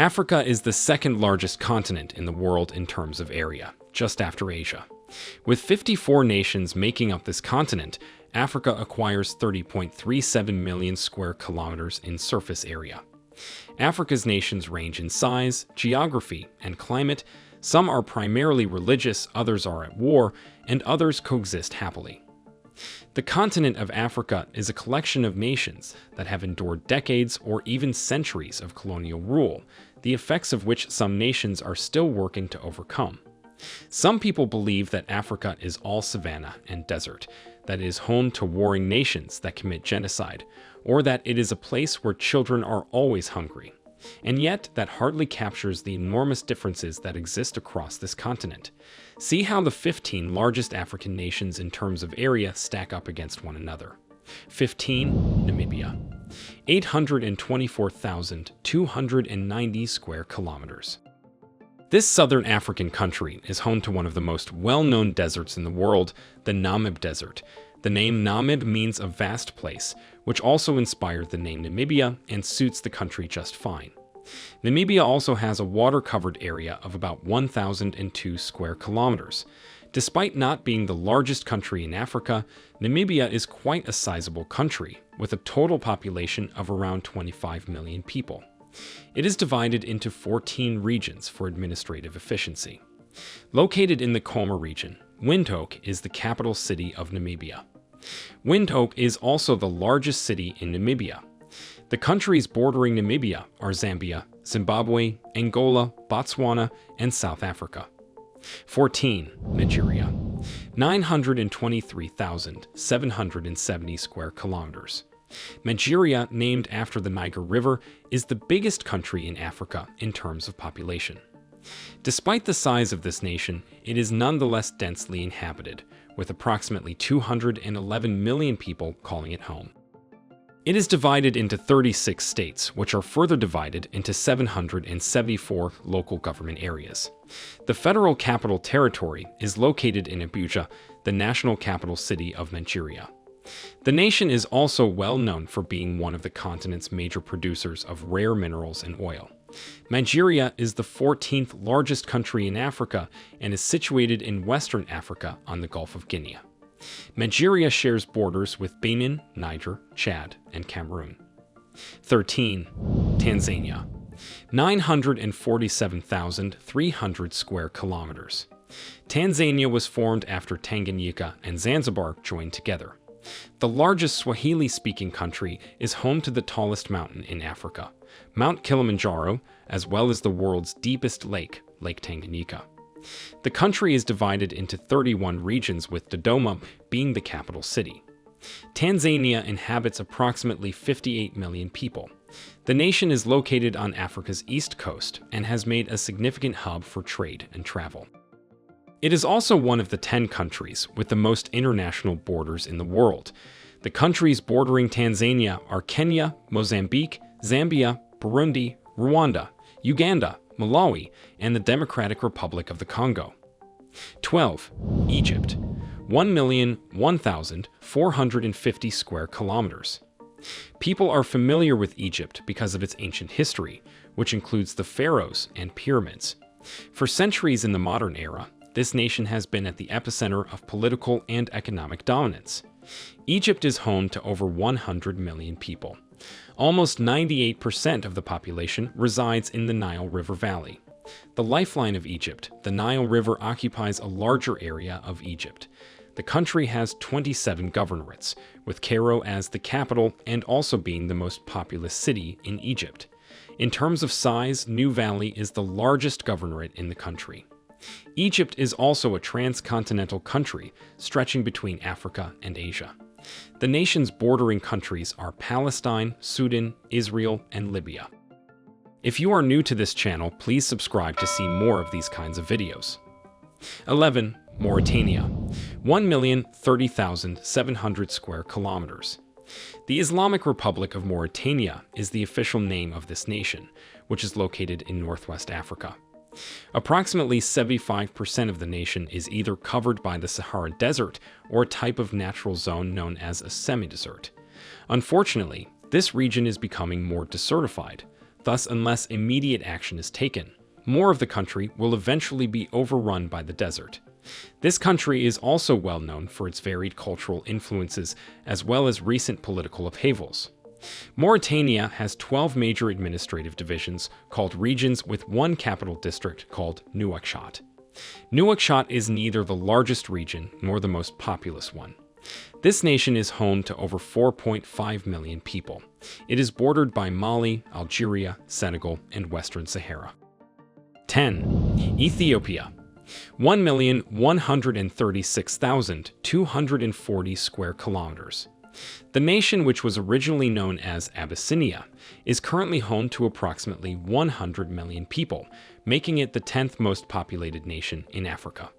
Africa is the second largest continent in the world in terms of area, just after Asia. With 54 nations making up this continent, Africa acquires 30.37 million square kilometers in surface area. Africa's nations range in size, geography, and climate. Some are primarily religious, others are at war, and others coexist happily. The continent of Africa is a collection of nations that have endured decades or even centuries of colonial rule, the effects of which some nations are still working to overcome. Some people believe that Africa is all savannah and desert, that it is home to warring nations that commit genocide, or that it is a place where children are always hungry. And yet, that hardly captures the enormous differences that exist across this continent. See how the 15 largest African nations in terms of area stack up against one another. 15. Namibia. 824,290 square kilometers. This southern African country is home to one of the most well-known deserts in the world, the Namib Desert. The name Namib means a vast place, which also inspired the name Namibia and suits the country just fine. Namibia also has a water-covered area of about 1,002 square kilometers. Despite not being the largest country in Africa, Namibia is quite a sizable country, with a total population of around 25 million people. It is divided into 14 regions for administrative efficiency. Located in the Koma region, Windhoek is the capital city of Namibia. Windhoek is also the largest city in Namibia. The countries bordering Namibia are Zambia, Zimbabwe, Angola, Botswana, and South Africa. 14. Nigeria. 923,770 square kilometers. Nigeria, named after the Niger River, is the biggest country in Africa in terms of population. Despite the size of this nation, it is nonetheless densely inhabited, with approximately 211 million people calling it home. It is divided into 36 states, which are further divided into 774 local government areas. The Federal Capital Territory is located in Abuja, the national capital city of Nigeria. The nation is also well known for being one of the continent's major producers of rare minerals and oil. Nigeria is the 14th largest country in Africa and is situated in Western Africa on the Gulf of Guinea. Nigeria shares borders with Benin, Niger, Chad, and Cameroon. 13. Tanzania. 947,300 square kilometers. Tanzania was formed after Tanganyika and Zanzibar joined together. The largest Swahili-speaking country is home to the tallest mountain in Africa, Mount Kilimanjaro, as well as the world's deepest lake, Lake Tanganyika. The country is divided into 31 regions, with Dodoma being the capital city. Tanzania inhabits approximately 58 million people. The nation is located on Africa's east coast and has made a significant hub for trade and travel. It is also one of the 10 countries with the most international borders in the world. The countries bordering Tanzania are Kenya, Mozambique, Zambia, Burundi, Rwanda, Uganda, Malawi, and the Democratic Republic of the Congo. 12. Egypt. 1,001,450 square kilometers. People are familiar with Egypt because of its ancient history, which includes the pharaohs and pyramids. For centuries in the modern era, this nation has been at the epicenter of political and economic dominance. Egypt is home to over 100 million people. Almost 98% of the population resides in the Nile River Valley. The lifeline of Egypt, the Nile River occupies a larger area of Egypt. The country has 27 governorates, with Cairo as the capital and also being the most populous city in Egypt. In terms of size, New Valley is the largest governorate in the country. Egypt is also a transcontinental country stretching between Africa and Asia. The nation's bordering countries are Palestine, Sudan, Israel, and Libya. If you are new to this channel, please subscribe to see more of these kinds of videos. 11. Mauritania. 1,030,700 square kilometers. The Islamic Republic of Mauritania is the official name of this nation, which is located in Northwest Africa. Approximately 75% of the nation is either covered by the Sahara Desert or a type of natural zone known as a semi-desert. Unfortunately, this region is becoming more desertified. Thus, unless immediate action is taken, more of the country will eventually be overrun by the desert. This country is also well known for its varied cultural influences as well as recent political upheavals. Mauritania has 12 major administrative divisions called regions with one capital district called Nouakchott. Nouakchott is neither the largest region nor the most populous one. This nation is home to over 4.5 million people. It is bordered by Mali, Algeria, Senegal, and Western Sahara. 10. Ethiopia. 1,136,240 square kilometers. The nation, which was originally known as Abyssinia, is currently home to approximately 100 million people, making it the 10th most populated nation in Africa.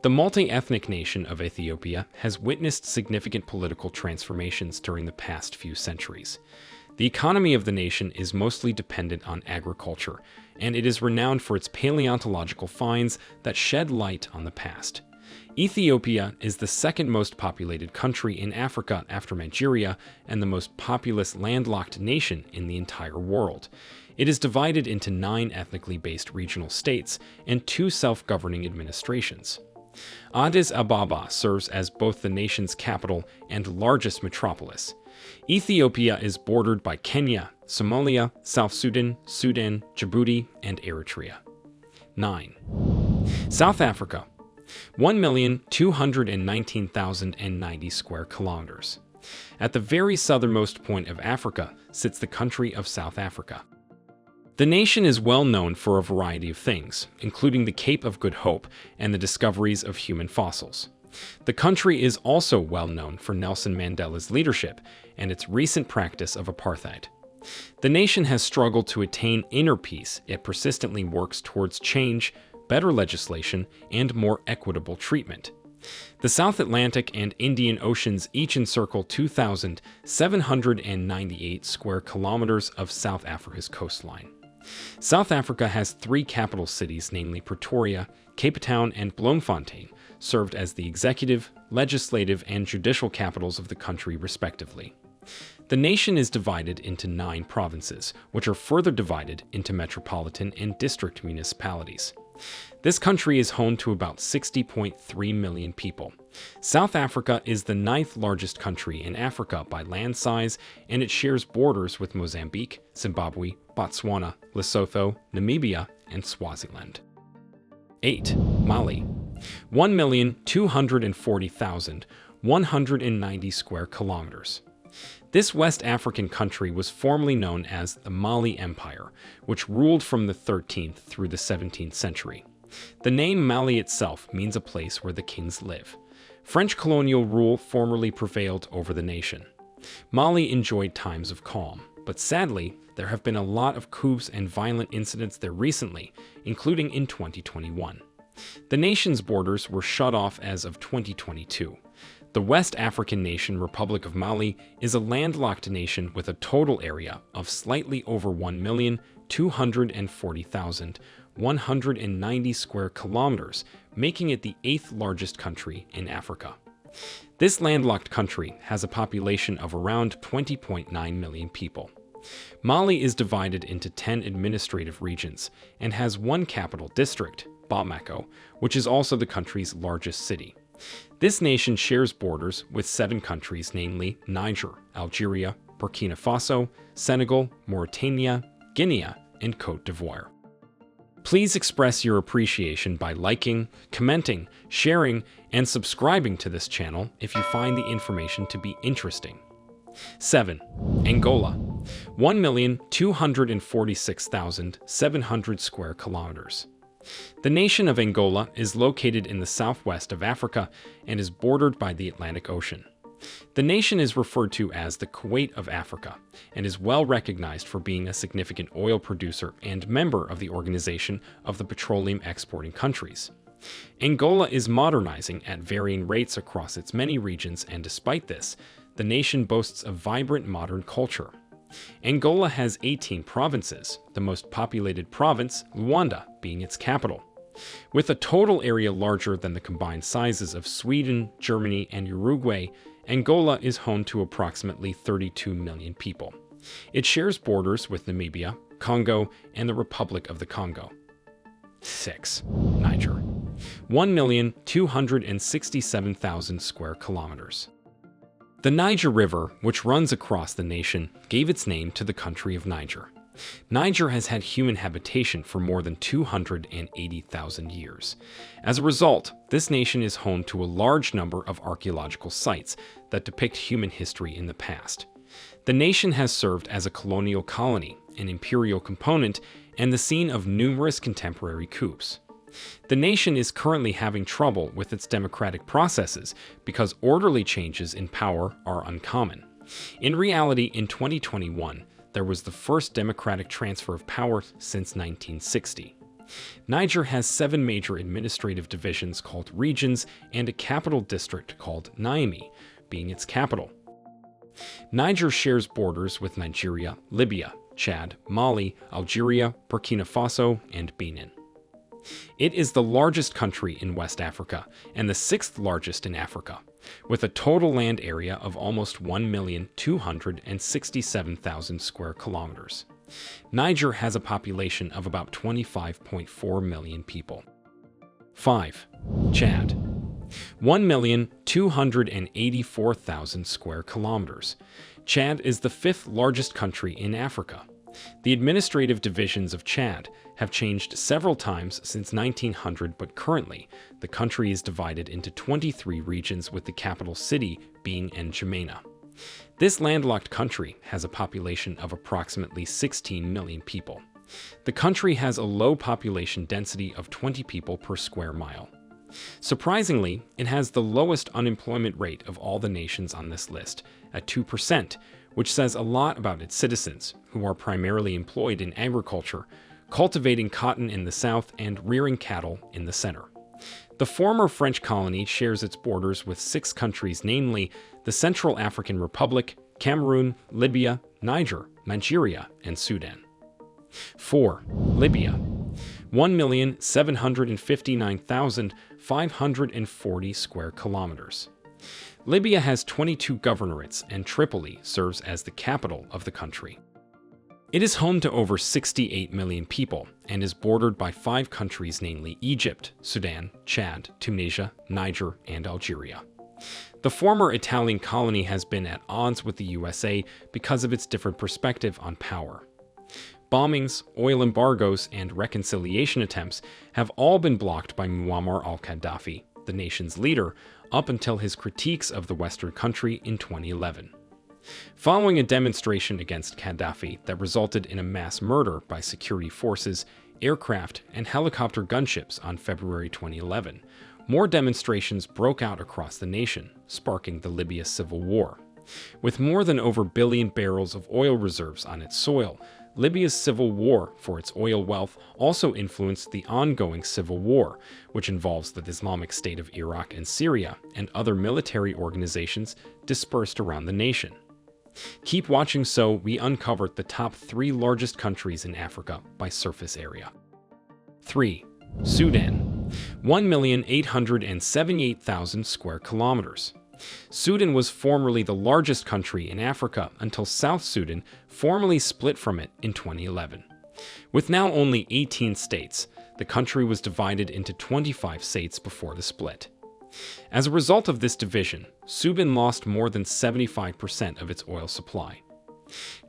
The multi-ethnic nation of Ethiopia has witnessed significant political transformations during the past few centuries. The economy of the nation is mostly dependent on agriculture, and it is renowned for its paleontological finds that shed light on the past. Ethiopia is the second most populated country in Africa after Nigeria and the most populous landlocked nation in the entire world. It is divided into 9 ethnically based regional states and 2 self-governing administrations. Addis Ababa serves as both the nation's capital and largest metropolis. Ethiopia is bordered by Kenya, Somalia, South Sudan, Sudan, Djibouti, and Eritrea. 9. South Africa. 1,219,090 square kilometers. At the very southernmost point of Africa sits the country of South Africa. The nation is well known for a variety of things, including the Cape of Good Hope and the discoveries of human fossils. The country is also well known for Nelson Mandela's leadership and its recent practice of apartheid. The nation has struggled to attain inner peace, yet persistently works towards change, better legislation, and more equitable treatment. The South Atlantic and Indian Oceans each encircle 2,798 square kilometers of South Africa's coastline. South Africa has 3 capital cities, namely Pretoria, Cape Town, and Bloemfontein, served as the executive, legislative, and judicial capitals of the country, respectively. The nation is divided into 9 provinces, which are further divided into metropolitan and district municipalities. This country is home to about 60.3 million people. South Africa is the 9th largest country in Africa by land size, and it shares borders with Mozambique, Zimbabwe, Botswana, Lesotho, Namibia, and Swaziland. 8. Mali. 1,240,190 square kilometers. This West African country was formerly known as the Mali Empire, which ruled from the 13th through the 17th century. The name Mali itself means a place where the kings live. French colonial rule formerly prevailed over the nation. Mali enjoyed times of calm, but sadly, there have been a lot of coups and violent incidents there recently, including in 2021. The nation's borders were shut off as of 2022. The West African nation Republic of Mali is a landlocked nation with a total area of slightly over 1,240,190 square kilometers, making it the 8th largest country in Africa. This landlocked country has a population of around 20.9 million people. Mali is divided into 10 administrative regions and has one capital district, Bamako, which is also the country's largest city. This nation shares borders with 7 countries, namely Niger, Algeria, Burkina Faso, Senegal, Mauritania, Guinea, and Côte d'Ivoire. Please express your appreciation by liking, commenting, sharing, and subscribing to this channel if you find the information to be interesting. 7. Angola. 1,246,700 square kilometers. The nation of Angola is located in the southwest of Africa and is bordered by the Atlantic Ocean. The nation is referred to as the Kuwait of Africa and is well recognized for being a significant oil producer and member of the Organization of the Petroleum Exporting Countries. Angola is modernizing at varying rates across its many regions, and despite this, the nation boasts a vibrant modern culture. Angola has 18 provinces, the most populated province, Luanda, being its capital. With a total area larger than the combined sizes of Sweden, Germany, and Uruguay, Angola is home to approximately 32 million people. It shares borders with Namibia, Congo, and the Republic of the Congo. 6. Niger. 1,267,000 square kilometers. The Niger River, which runs across the nation, gave its name to the country of Niger. Niger has had human habitation for more than 280,000 years. As a result, this nation is home to a large number of archaeological sites that depict human history in the past. The nation has served as a colonial colony, an imperial component, and the scene of numerous contemporary coups. The nation is currently having trouble with its democratic processes because orderly changes in power are uncommon. In reality, in 2021, there was the first democratic transfer of power since 1960. Niger has 7 major administrative divisions called regions and a capital district called Niamey, being its capital. Niger shares borders with Nigeria, Libya, Chad, Mali, Algeria, Burkina Faso, and Benin. It is the largest country in West Africa and the 6th largest in Africa, with a total land area of almost 1,267,000 square kilometers. Niger has a population of about 25.4 million people. 5. Chad. 1,284,000 square kilometers. Chad is the 5th largest country in Africa. The administrative divisions of Chad have changed several times since 1900, but currently, the country is divided into 23 regions with the capital city being N'Djamena. This landlocked country has a population of approximately 16 million people. The country has a low population density of 20 people per square mile. Surprisingly, it has the lowest unemployment rate of all the nations on this list, at 2%, which says a lot about its citizens, who are primarily employed in agriculture, cultivating cotton in the south and rearing cattle in the center. The former French colony shares its borders with 6 countries, namely the Central African Republic, Cameroon, Libya, Niger, Nigeria, and Sudan. 4. Libya. 1,759,540 square kilometers. Libya has 22 governorates, and Tripoli serves as the capital of the country. It is home to over 68 million people and is bordered by 5 countries, namely Egypt, Sudan, Chad, Tunisia, Niger, and Algeria. The former Italian colony has been at odds with the USA because of its different perspective on power. Bombings, oil embargoes, and reconciliation attempts have all been blocked by Muammar al-Gaddafi, the nation's leader, up until his critiques of the Western country in 2011. Following a demonstration against Gaddafi that resulted in a mass murder by security forces, aircraft, and helicopter gunships on February 2011, more demonstrations broke out across the nation, sparking the Libya civil war. With more than over a billion barrels of oil reserves on its soil, Libya's civil war for its oil wealth also influenced the ongoing civil war, which involves the Islamic State of Iraq and Syria and other military organizations dispersed around the nation. Keep watching so we uncover the top 3 largest countries in Africa by surface area. 3. Sudan. 1,878,000 square kilometers. Sudan was formerly the largest country in Africa until South Sudan formally split from it in 2011. With now only 18 states, the country was divided into 25 states before the split. As a result of this division, Sudan lost more than 75% of its oil supply.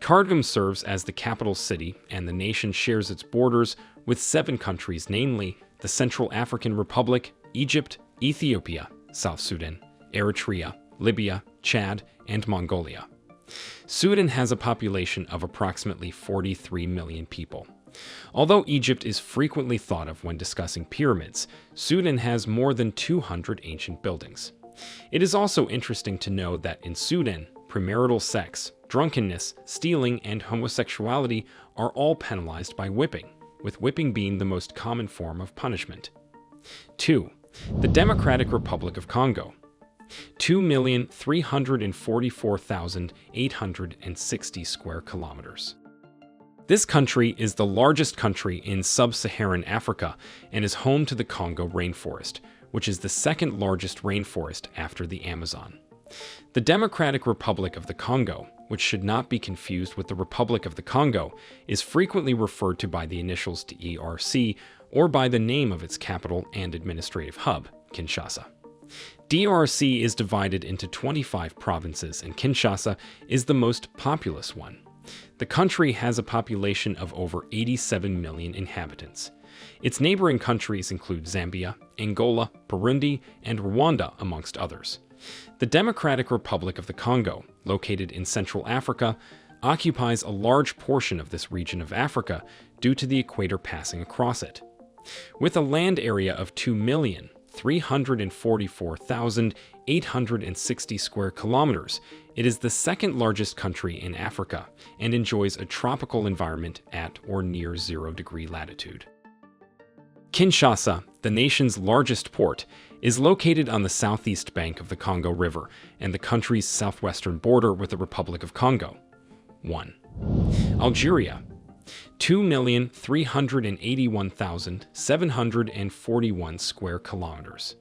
Khartoum serves as the capital city, and the nation shares its borders with 7 countries, namely the Central African Republic, Egypt, Ethiopia, South Sudan, Eritrea, Libya, Chad, and Mongolia. Sudan has a population of approximately 43 million people. Although Egypt is frequently thought of when discussing pyramids, Sudan has more than 200 ancient buildings. It is also interesting to know that in Sudan, premarital sex, drunkenness, stealing, and homosexuality are all penalized by whipping, with whipping being the most common form of punishment. 2. The Democratic Republic of Congo. 2,344,860 square kilometers. This country is the largest country in sub-Saharan Africa and is home to the Congo rainforest, which is the 2nd largest rainforest after the Amazon. The Democratic Republic of the Congo, which should not be confused with the Republic of the Congo, is frequently referred to by the initials DRC or by the name of its capital and administrative hub, Kinshasa. DRC is divided into 25 provinces, and Kinshasa is the most populous one. The country has a population of over 87 million inhabitants. Its neighboring countries include Zambia, Angola, Burundi, and Rwanda, amongst others. The Democratic Republic of the Congo, located in Central Africa, occupies a large portion of this region of Africa due to the equator passing across it. With a land area of 2,344,860 square kilometers, it is the second largest country in Africa and enjoys a tropical environment at or near 0-degree latitude. Kinshasa, the nation's largest port, is located on the southeast bank of the Congo River and the country's southwestern border with the Republic of Congo. 1. Algeria, 2,381,741 square kilometers.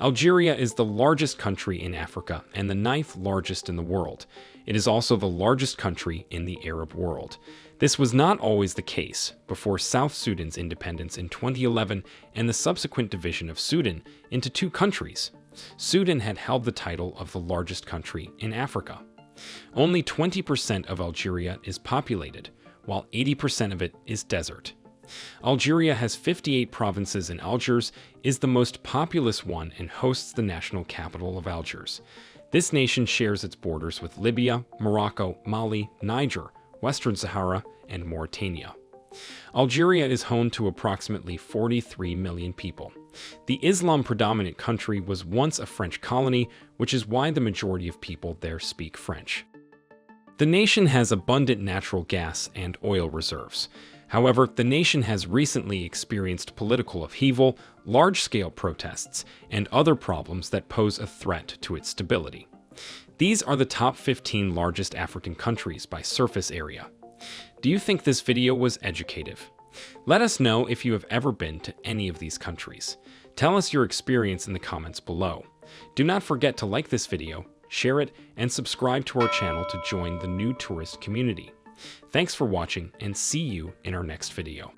Algeria is the largest country in Africa and the 9th largest in the world. It is also the largest country in the Arab world. This was not always the case before South Sudan's independence in 2011 and the subsequent division of Sudan into two countries. Sudan had held the title of the largest country in Africa. Only 20% of Algeria is populated, while 80% of it is desert. Algeria has 58 provinces, and Algiers is the most populous one and hosts the national capital of Algiers. This nation shares its borders with Libya, Morocco, Mali, Niger, Western Sahara, and Mauritania. Algeria is home to approximately 43 million people. The Islam-predominant country was once a French colony, which is why the majority of people there speak French. The nation has abundant natural gas and oil reserves. However, the nation has recently experienced political upheaval, large-scale protests, and other problems that pose a threat to its stability. These are the top 15 largest African countries by surface area. Do you think this video was educative? Let us know if you have ever been to any of these countries. Tell us your experience in the comments below. Do not forget to like this video, share it, and subscribe to our channel to join the new tourist community. Thanks for watching, and see you in our next video.